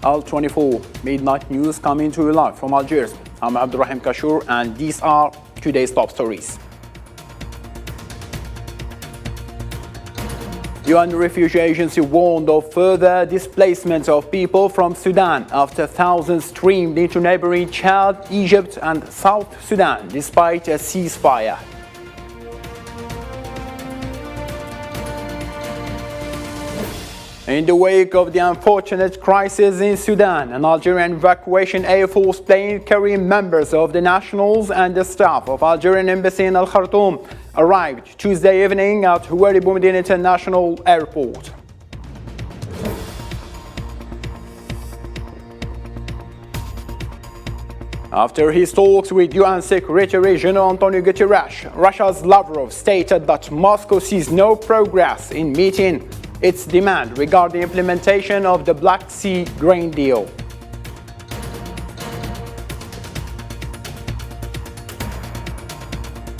Al-24 Midnight News coming to you live from Algiers. I'm Abdurrahim Kashour and these are today's top stories. UN Refugee Agency warned of further displacement of people from Sudan after thousands streamed into neighboring Chad, Egypt and South Sudan despite a ceasefire. In the wake of the unfortunate crisis in Sudan, an Algerian evacuation Air Force plane carrying members of the nationals and the staff of Algerian embassy in Al Khartoum arrived Tuesday evening at Houari Boumediene International Airport. After his talks with UN Secretary General Antonio Guterres, Russia's Lavrov stated that Moscow sees no progress in meeting its demand regarding implementation of the Black Sea grain deal.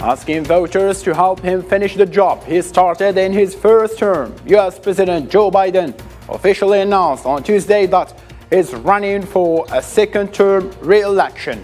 Asking voters to help him finish the job he started in his first term, US President Joe Biden officially announced on Tuesday that he's running for a second-term re-election.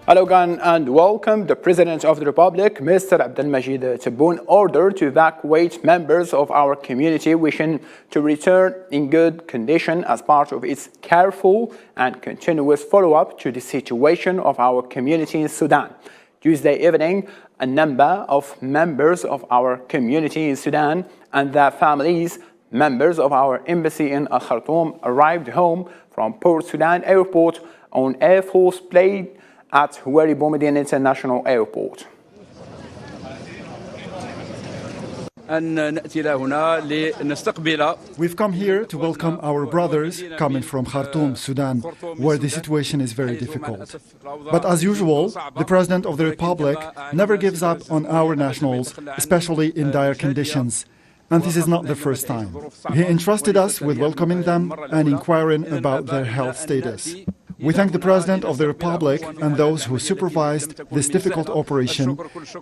Hello again and welcome. The President of the Republic, Mr. Abdelmajid Tebboune, ordered to evacuate members of our community wishing to return in good condition as part of its careful and continuous follow-up to the situation of our community in Sudan. Tuesday evening, a number of members of our community in Sudan and their families, members of our embassy in Al Khartoum, arrived home from Port Sudan Airport on Air Force plane at Houari Boumediene International Airport. We've come here to welcome our brothers coming from Khartoum, Sudan, where the situation is very difficult. But as usual, the President of the Republic never gives up on our nationals, especially in dire conditions. And this is not the first time. He entrusted us with welcoming them and inquiring about their health status. We thank the President of the Republic and those who supervised this difficult operation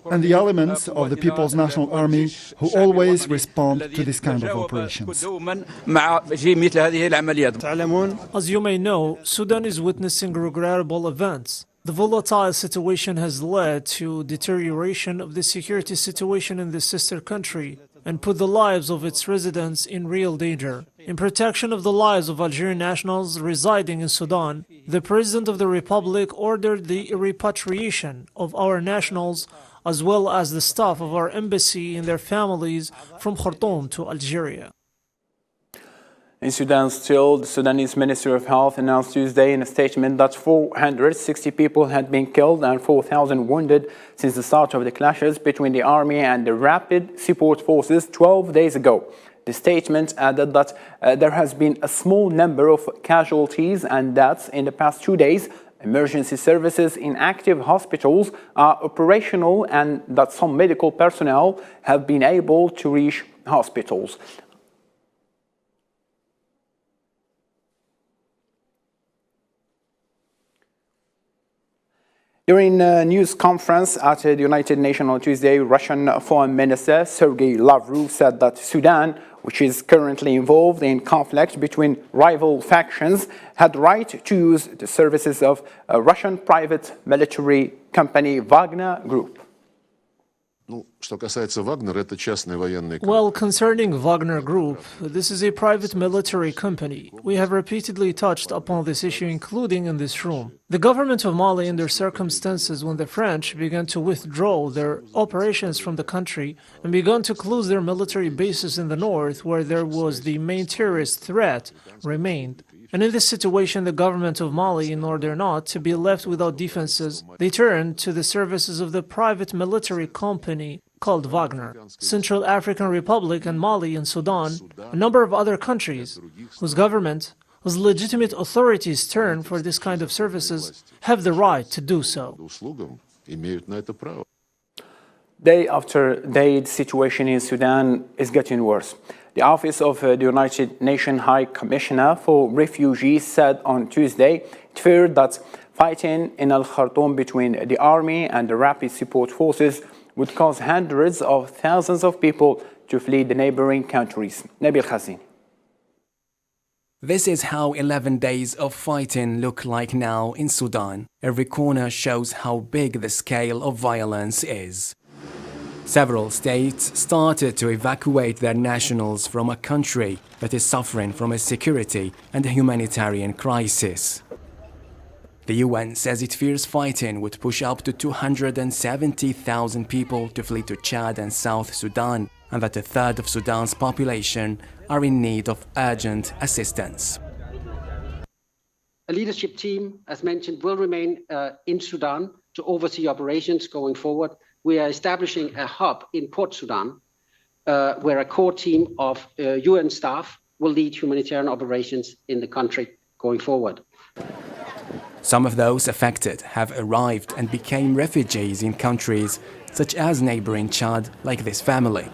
and the elements of the People's National Army who always respond to this kind of operations. As you may know, Sudan is witnessing regrettable events. The volatile situation has led to deterioration of the security situation in the sister country and put the lives of its residents in real danger. In protection of the lives of Algerian nationals residing in Sudan, the President of the Republic ordered the repatriation of our nationals as well as the staff of our embassy and their families from Khartoum to Algeria. In Sudan still, the Sudanese Ministry of Health announced Tuesday in a statement that 460 people had been killed and 4,000 wounded since the start of the clashes between the army and the rapid support forces 12 days ago. The statement added that there has been a small number of casualties and deaths in the past 2 days. Emergency services in active hospitals are operational and that some medical personnel have been able to reach hospitals. During a news conference at the United Nations on Tuesday, Russian Foreign Minister Sergei Lavrov said that Sudan, which is currently involved in conflict between rival factions, had the right to use the services of a Russian private military company Wagner Group. Well, concerning Wagner Group, this is a private military company. We have repeatedly touched upon this issue, including in this room. The government of Mali, in their circumstances when the French began to withdraw their operations from the country and began to close their military bases in the north, where there was the main terrorist threat, remained. And in this situation, the government of Mali, in order not to be left without defenses, they turned to the services of the private military company called Wagner. Central African Republic and Mali and Sudan, a number of other countries whose government, whose legitimate authorities turn for this kind of services, have the right to do so. Day after day, the situation in Sudan is getting worse. The Office of the United Nations High Commissioner for Refugees said on Tuesday it feared that fighting in Al Khartoum between the army and the rapid support forces would cause hundreds of thousands of people to flee the neighboring countries. Nabil Khazin. This is how 11 days of fighting look like now in Sudan. Every corner shows how big the scale of violence is. Several states started to evacuate their nationals from a country that is suffering from a security and a humanitarian crisis. The UN says it fears fighting would push up to 270,000 people to flee to Chad and South Sudan, and that a third of Sudan's population are in need of urgent assistance. A leadership team, as mentioned, will remain in Sudan to oversee operations going forward. We are establishing a hub in Port Sudan, where a core team of UN staff will lead humanitarian operations in the country going forward. Some of those affected have arrived and became refugees in countries such as neighboring Chad, like this family.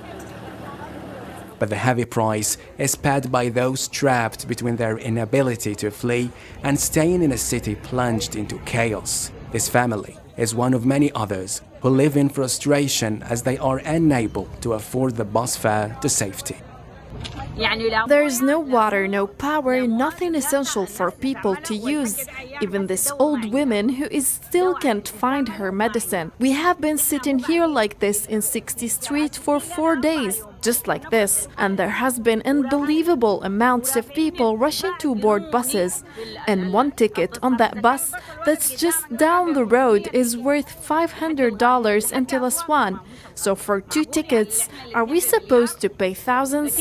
But the heavy price is paid by those trapped between their inability to flee and staying in a city plunged into chaos. This family is one of many others who live in frustration as they are unable to afford the bus fare to safety. There is no water, no power, nothing essential for people to use. Even this old woman who still can't find her medicine. We have been sitting here like this in 60th Street for 4 days, just like this. And there has been unbelievable amounts of people rushing to board buses. And one ticket on that bus that's just down the road is worth $500 until Aswan. So for 2 tickets, are we supposed to pay thousands?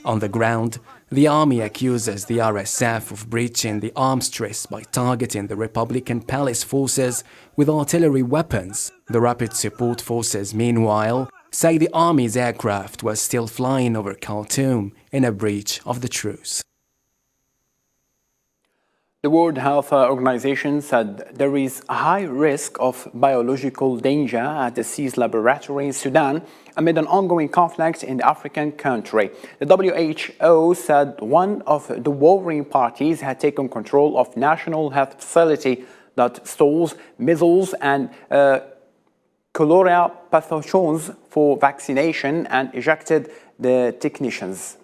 On the ground, the army accuses the RSF of breaching the arms truce by targeting the Republican Palace forces with artillery weapons. The Rapid Support Forces, meanwhile, say the army's aircraft were still flying over Khartoum in a breach of the truce. The World Health Organization said there is a high risk of biological danger at the Seas Laboratory in Sudan amid an ongoing conflict in the African country. The WHO said one of the warring parties had taken control of national health facility that stores measles and cholera pathogens for vaccination and ejected the technicians.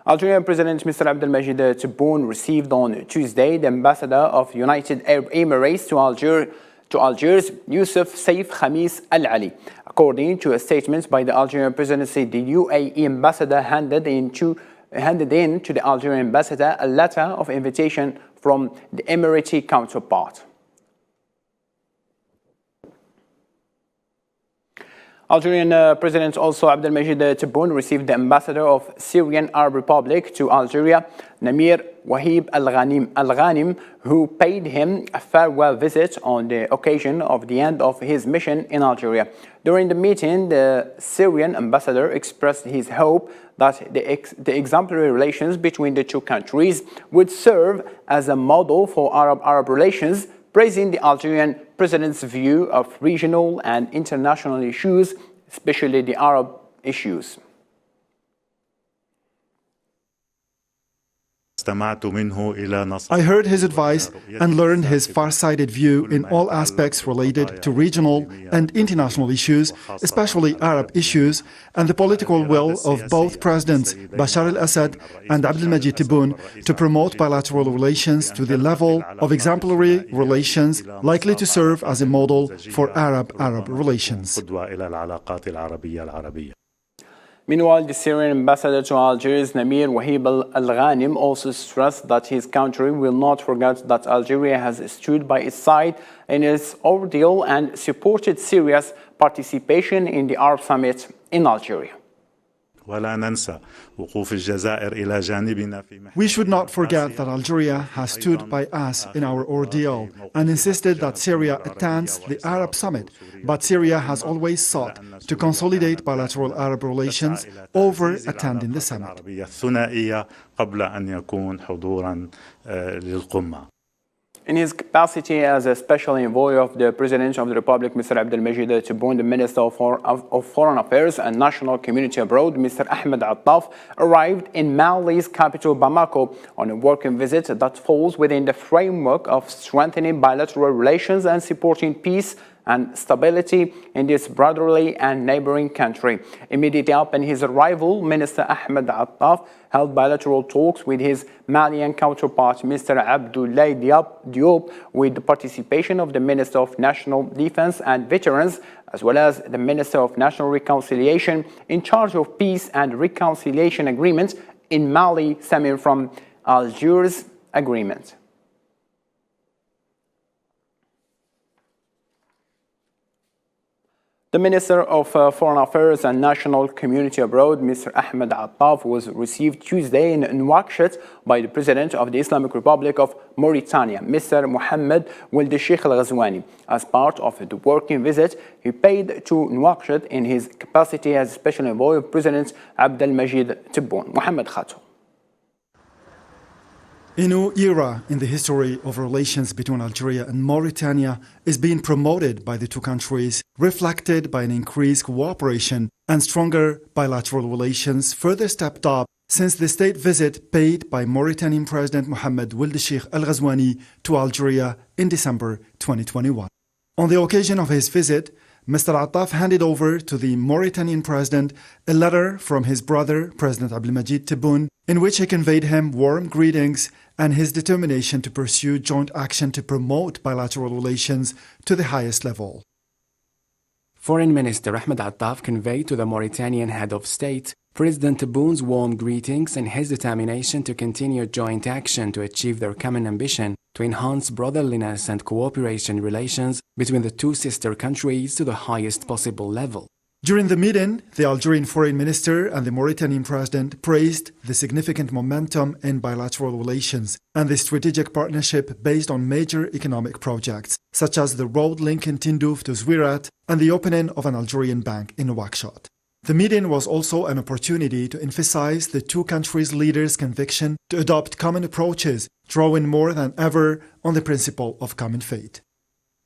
Algerian President Mr. Abdelmajid Tebboune received on Tuesday the ambassador of United Arab Emirates to Algiers, Youssef Saif Khamis Al Ali. According to a statement by the Algerian presidency, the UAE ambassador handed in to the Algerian ambassador a letter of invitation from the Emirati counterpart. Algerian President also Abdelmajid Tebboune received the ambassador of Syrian Arab Republic to Algeria, Namir Wahib Al-Ghanim, who paid him a farewell visit on the occasion of the end of his mission in Algeria. During the meeting, the Syrian ambassador expressed his hope that the exemplary relations between the two countries would serve as a model for Arab relations, praising the Algerian president's view of regional and international issues, especially the Arab issues. I heard his advice and learned his far-sighted view in all aspects related to regional and international issues, especially Arab issues, and the political will of both Presidents Bashar al-Assad and Abdelmajid Tebboune to promote bilateral relations to the level of exemplary relations likely to serve as a model for Arab-Arab relations. Meanwhile, the Syrian ambassador to Algiers, Namir Wahib Al-Ghanim, also stressed that his country will not forget that Algeria has stood by its side in its ordeal and supported Syria's participation in the Arab Summit in Algeria. We should not forget that Algeria has stood by us in our ordeal and insisted that Syria attends the Arab Summit, but Syria has always sought to consolidate bilateral Arab relations over attending the summit. In his capacity as a special envoy of the President of the Republic, Mr. Abdelmajid Tebboune, the Minister of Foreign Affairs and National Community Abroad, Mr. Ahmed Attaf, arrived in Mali's capital, Bamako, on a working visit that falls within the framework of strengthening bilateral relations and supporting peace and stability in this brotherly and neighboring country. Immediately upon his arrival, Minister Ahmed Attaf held bilateral talks with his Malian counterpart, Mr. Abdoulaye Diop, with the participation of the Minister of National Defense and Veterans, as well as the Minister of National Reconciliation in charge of peace and reconciliation agreements in Mali, stemming from Algiers agreement. The Minister of Foreign Affairs and National Community Abroad, Mr. Ahmed Attaf, was received Tuesday in Nouakchott by the President of the Islamic Republic of Mauritania, Mr. Mohammed Ould Cheikh Al Ghazouani. As part of the working visit, he paid to Nouakchott in his capacity as Special Envoy of President Abdelmajid Tebboune. Mohammed Khatou. A new era in the history of relations between Algeria and Mauritania is being promoted by the two countries, reflected by an increased cooperation and stronger bilateral relations further stepped up since the state visit paid by Mauritanian President Mohammed Ould Cheikh Al Ghazouani to Algeria in December 2021. On the occasion of his visit, Mr. Attaf handed over to the Mauritanian president a letter from his brother, President Abdelmajid Tebboune, in which he conveyed him warm greetings and his determination to pursue joint action to promote bilateral relations to the highest level. Foreign Minister Ahmed Attaf conveyed to the Mauritanian head of state President Tebboune's warm greetings and his determination to continue joint action to achieve their common ambition to enhance brotherliness and cooperation relations between the two sister countries to the highest possible level. During the meeting, the Algerian foreign minister and the Mauritanian president praised the significant momentum in bilateral relations and the strategic partnership based on major economic projects, such as the road linking Tindouf to Zouirat and the opening of an Algerian bank in Nouakchott. The meeting was also an opportunity to emphasize the two countries' leaders' conviction to adopt common approaches, drawing more than ever on the principle of common fate.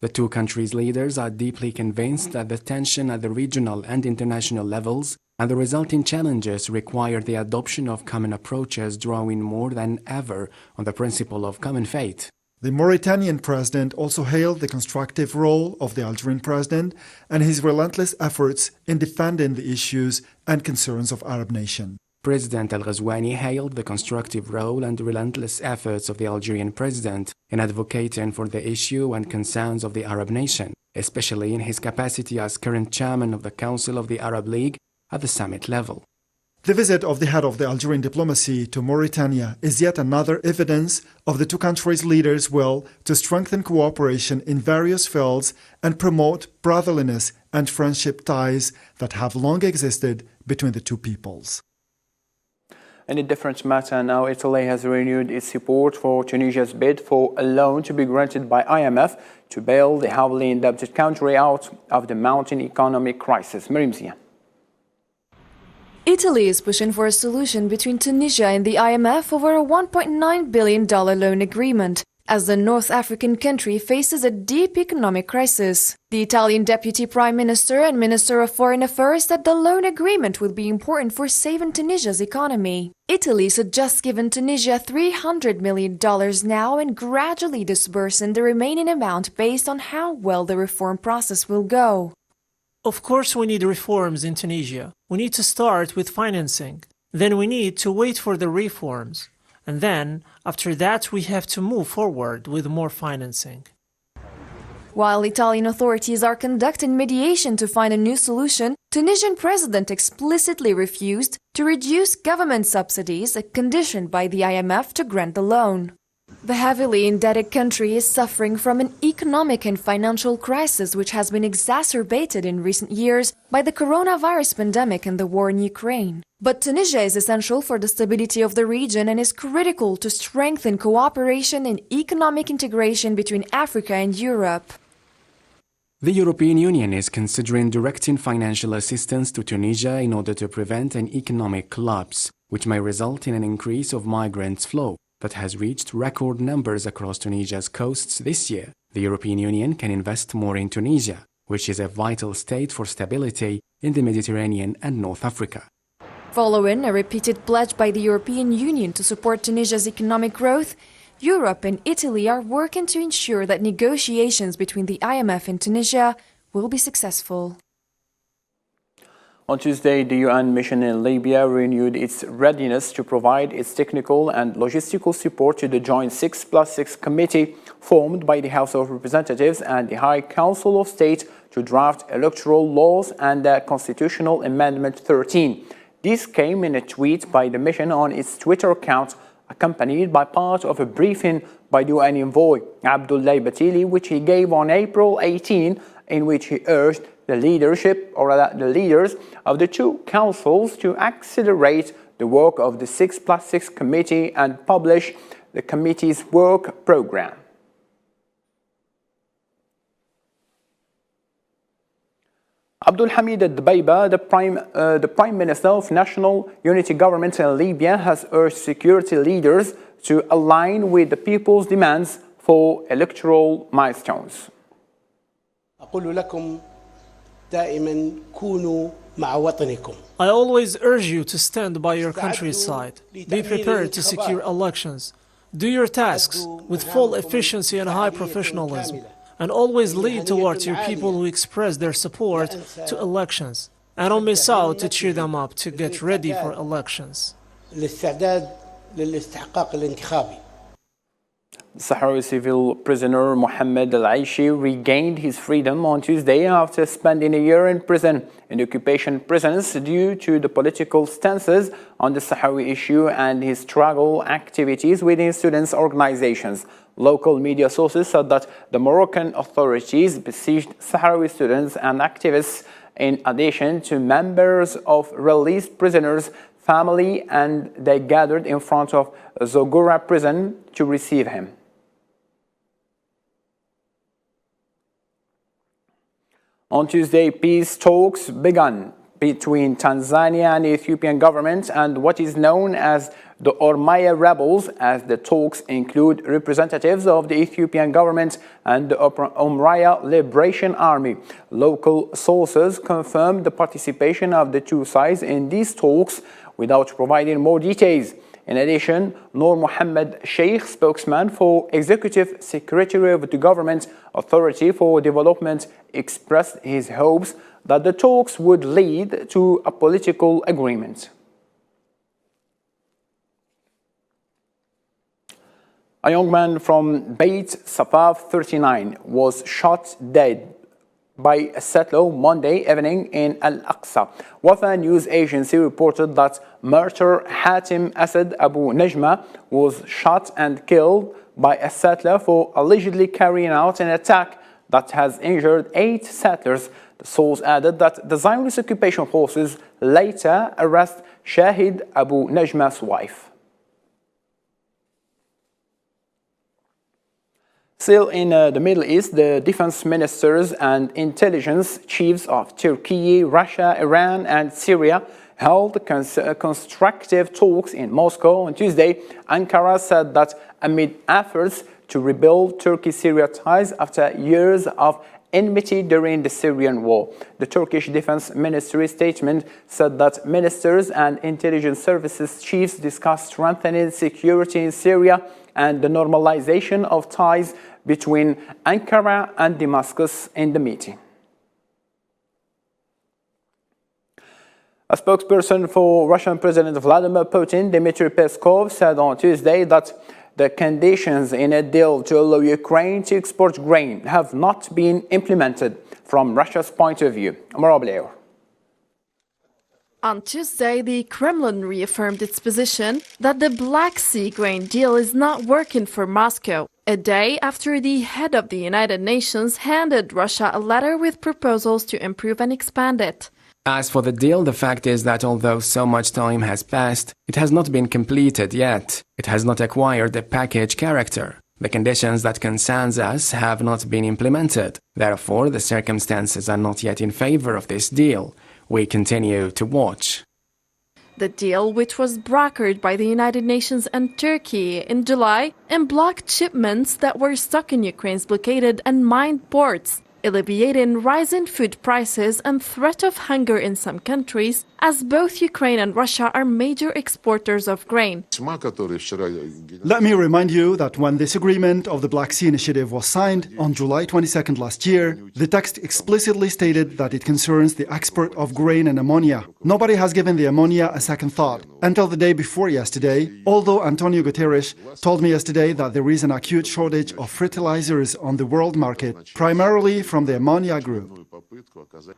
The two countries' leaders are deeply convinced that the tension at the regional and international levels and the resulting challenges require the adoption of common approaches, drawing more than ever on the principle of common fate. The Mauritanian president also hailed the constructive role of the Algerian president and his relentless efforts in defending the issues and concerns of Arab nation. President Al Ghazouani hailed the constructive role and relentless efforts of the Algerian president in advocating for the issue and concerns of the Arab nation, especially in his capacity as current chairman of the Council of the Arab League at the summit level. The visit of the head of the Algerian diplomacy to Mauritania is yet another evidence of the two countries' leaders' will to strengthen cooperation in various fields and promote brotherliness and friendship ties that have long existed between the two peoples. In a different matter now, Italy has renewed its support for Tunisia's bid for a loan to be granted by IMF to bail the heavily indebted country out of the mounting economic crisis. Miriam Zian. Italy is pushing for a solution between Tunisia and the IMF over a $1.9 billion loan agreement, as the North African country faces a deep economic crisis. The Italian Deputy Prime Minister and Minister of Foreign Affairs said the loan agreement would be important for saving Tunisia's economy. Italy suggests giving Tunisia $300 million now and gradually disbursing the remaining amount based on how well the reform process will go. Of course, we need reforms in Tunisia. We need to start with financing. Then we need to wait for the reforms. And then, after that, we have to move forward with more financing. While Italian authorities are conducting mediation to find a new solution, Tunisian president explicitly refused to reduce government subsidies, a condition by the IMF to grant the loan. The heavily indebted country is suffering from an economic and financial crisis which has been exacerbated in recent years by the coronavirus pandemic and the war in Ukraine. But Tunisia is essential for the stability of the region and is critical to strengthen cooperation and economic integration between Africa and Europe. The European Union is considering directing financial assistance to Tunisia in order to prevent an economic collapse, which may result in an increase of migrants' flow. that has reached record numbers across Tunisia's coasts this year. The European Union can invest more in Tunisia, which is a vital state for stability in the Mediterranean and North Africa. Following a repeated pledge by the European Union to support Tunisia's economic growth, Europe and Italy are working to ensure that negotiations between the IMF and Tunisia will be successful. On Tuesday, the UN mission in Libya renewed its readiness to provide its technical and logistical support to the joint 6+6 committee formed by the House of Representatives and the High Council of State to draft electoral laws and the Constitutional Amendment 13. This came in a tweet by the mission on its Twitter account, accompanied by part of a briefing by the UN envoy, Abdullah Batili, which he gave on April 18, in which he urged the leaders of the two councils to accelerate the work of the 6+6 committee and publish the committee's work program. Abdul Hamid al-Dbeiba, the Prime Minister of National Unity Government in Libya, has urged security leaders to align with the people's demands for electoral milestones. I always urge you to stand by your country's side. Be prepared to secure elections. Do your tasks with full efficiency and high professionalism, and always lead towards your people who express their support to elections. And don't miss out to cheer them up to get ready for elections. Sahrawi civil prisoner Mohammed Al-Aishi regained his freedom on Tuesday after spending a year in prison in occupation prisons due to the political stances on the Sahrawi issue and his struggle activities within students' organizations. Local media sources said that the Moroccan authorities besieged Sahrawi students and activists in addition to members of released prisoners' family, and they gathered in front of Zogura prison to receive him. On Tuesday, peace talks began between Tanzania and the Ethiopian government and what is known as the Oromia rebels, as the talks include representatives of the Ethiopian government and the Oromia Liberation Army. Local sources confirmed the participation of the two sides in these talks without providing more details. In addition, Noor Mohammed Sheikh, spokesman for Executive Secretary of the Government Authority for Development, expressed his hopes that the talks would lead to a political agreement. A young man from Beit Safaf, 39, was shot dead by a settler Monday evening in Al-Aqsa. Wafa news agency reported that martyr Hatim Asad Abu Najma was shot and killed by a settler for allegedly carrying out an attack that has injured 8 settlers. The source added that the Zionist occupation forces later arrested Shahid Abu Najma's wife. Still in the Middle East, the defense ministers and intelligence chiefs of Turkey, Russia, Iran, and Syria held constructive talks in Moscow on Tuesday. Ankara said that amid efforts to rebuild Turkey-Syria ties after years of enmity during the Syrian war. The Turkish Defense Ministry statement said that ministers and intelligence services chiefs discussed strengthening security in Syria and the normalization of ties between Ankara and Damascus in the meeting. A spokesperson for Russian President Vladimir Putin, Dmitry Peskov, said on Tuesday that the conditions in a deal to allow Ukraine to export grain have not been implemented from Russia's point of view. On Tuesday, the Kremlin reaffirmed its position that the Black Sea grain deal is not working for Moscow, a day after the head of the United Nations handed Russia a letter with proposals to improve and expand it. As for the deal, the fact is that although so much time has passed, it has not been completed yet. It has not acquired a package character. The conditions that concerns us have not been implemented. Therefore, the circumstances are not yet in favor of this deal. We continue to watch. The deal, which was brokered by the United Nations and Turkey in July, and blocked shipments that were stuck in Ukraine's blockaded and mined ports, alleviating rising food prices and threat of hunger in some countries, as both Ukraine and Russia are major exporters of grain. Let me remind you that when this agreement of the Black Sea Initiative was signed on July 22nd last year, the text explicitly stated that it concerns the export of grain and ammonia. Nobody has given the ammonia a second thought until the day before yesterday, although Antonio Guterres told me yesterday that there is an acute shortage of fertilizers on the world market, primarily from the ammonia group.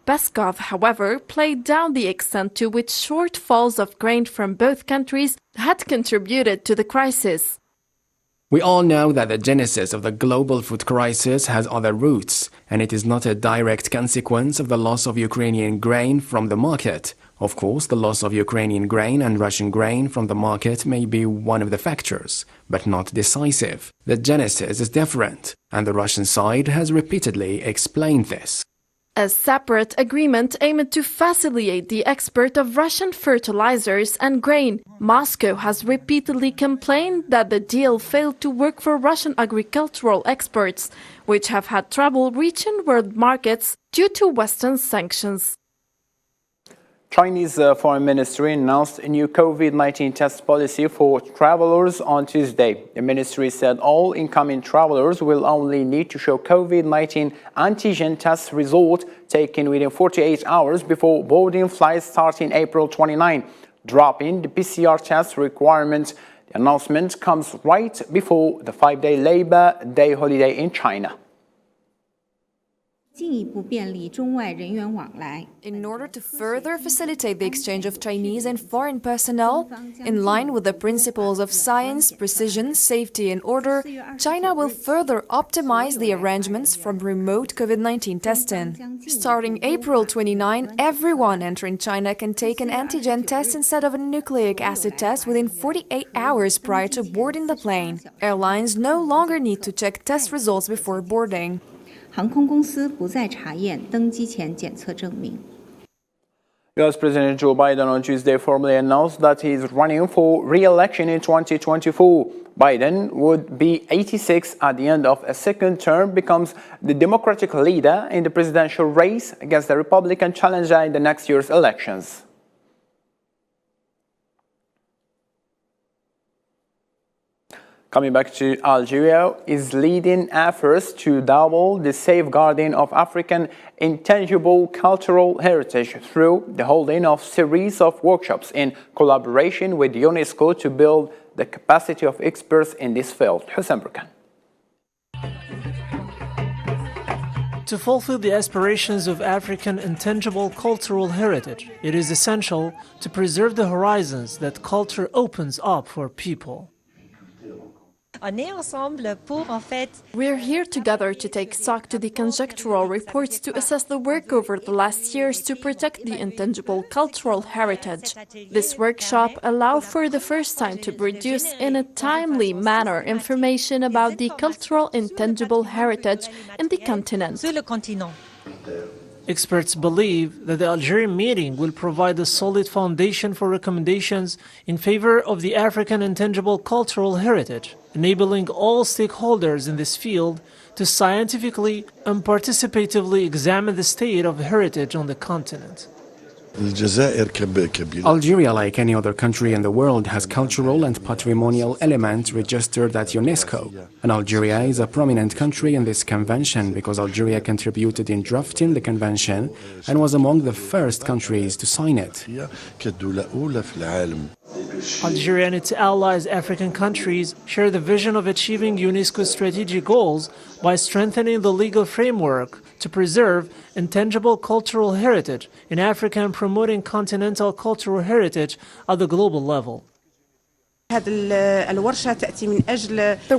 Peskov, however, played down the extent to which shortfalls of grain from both countries had contributed to the crisis. We all know that the genesis of the global food crisis has other roots, and it is not a direct consequence of the loss of Ukrainian grain from the market. Of course, the loss of Ukrainian grain and Russian grain from the market may be one of the factors, but not decisive. The genesis is different, and the Russian side has repeatedly explained this. A separate agreement aimed to facilitate the export of Russian fertilizers and grain. Moscow has repeatedly complained that the deal failed to work for Russian agricultural exports, which have had trouble reaching world markets due to Western sanctions. Chinese Foreign Ministry announced a new COVID-19 test policy for travelers on Tuesday. The ministry said all incoming travelers will only need to show COVID-19 antigen test result taken within 48 hours before boarding flights starting April 29, dropping the PCR test requirement. The announcement comes right before the 5-day Labor Day holiday in China. In order to further facilitate the exchange of Chinese and foreign personnel, in line with the principles of science, precision, safety and order, China will further optimize the arrangements from remote COVID-19 testing. Starting April 29, everyone entering China can take an antigen test instead of a nucleic acid test within 48 hours prior to boarding the plane. Airlines no longer need to check test results before boarding. 航空公司不再查验登机前检测证明。 US President Joe Biden on Tuesday formally announced that he is running for re-election in 2024. Biden would be 86 at the end of a second term, becomes the Democratic leader in the presidential race against the Republican challenger in the next year's elections. Coming back to Algeria, is leading efforts to double the safeguarding of African intangible cultural heritage through the holding of series of workshops in collaboration with UNESCO to build the capacity of experts in this field. Hussein Burkan. To fulfill the aspirations of African intangible cultural heritage, it is essential to preserve the horizons that culture opens up for people. We're here together to take stock to the conjectural reports to assess the work over the last years to protect the intangible cultural heritage. This workshop allows for the first time to produce in a timely manner information about the cultural intangible heritage in the continent. Experts believe that the Algerian meeting will provide a solid foundation for recommendations in favor of the African intangible cultural heritage, enabling all stakeholders in this field to scientifically and participatively examine the state of heritage on the continent. Algeria, like any other country in the world, has cultural and patrimonial elements registered at UNESCO. And Algeria is a prominent country in this convention because Algeria contributed in drafting the convention and was among the first countries to sign it. Algeria and its allies, African countries, share the vision of achieving UNESCO's strategic goals by strengthening the legal framework to preserve intangible cultural heritage in Africa and promoting continental cultural heritage at the global level. The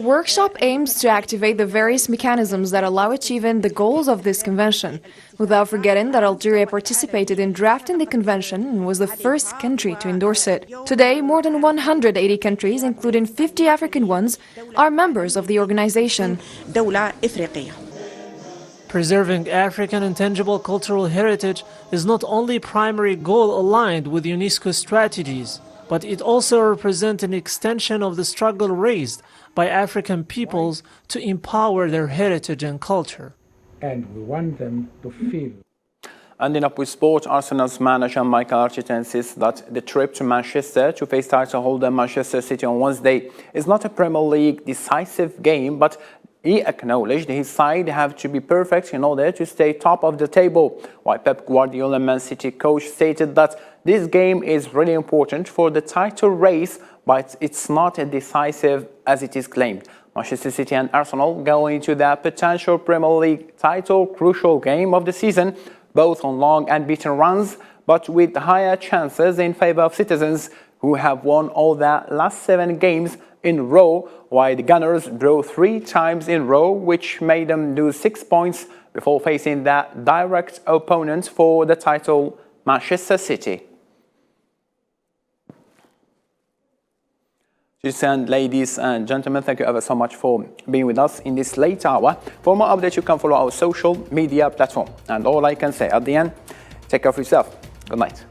workshop aims to activate the various mechanisms that allow achieving the goals of this convention, without forgetting that Algeria participated in drafting the convention and was the first country to endorse it. Today, more than 180 countries, including 50 African ones, are members of the organization. Preserving African intangible cultural heritage is not only a primary goal aligned with UNESCO strategies, but it also represents an extension of the struggle raised by African peoples to empower their heritage and culture. And we want them to feel. Ending up with sport, Arsenal's manager Michael Arteta insists that the trip to Manchester to face title holder Manchester City on Wednesday is not a Premier League decisive game, but he acknowledged his side have to be perfect in order to stay top of the table, while Pep Guardiola, Man City coach, stated that this game is really important for the title race, but it's not as decisive as it is claimed. Manchester City and Arsenal go into their potential Premier League title crucial game of the season, both on long and beaten runs, but with higher chances in favour of citizens who have won all their last 7 games in a row, while the Gunners drew 3 times in a row, which made them lose 6 points before facing their direct opponent for the title, Manchester City. Ladies and gentlemen, thank you ever so much for being with us in this late hour. For more updates, you can follow our social media platform. And all I can say at the end, take care of yourself. Good night.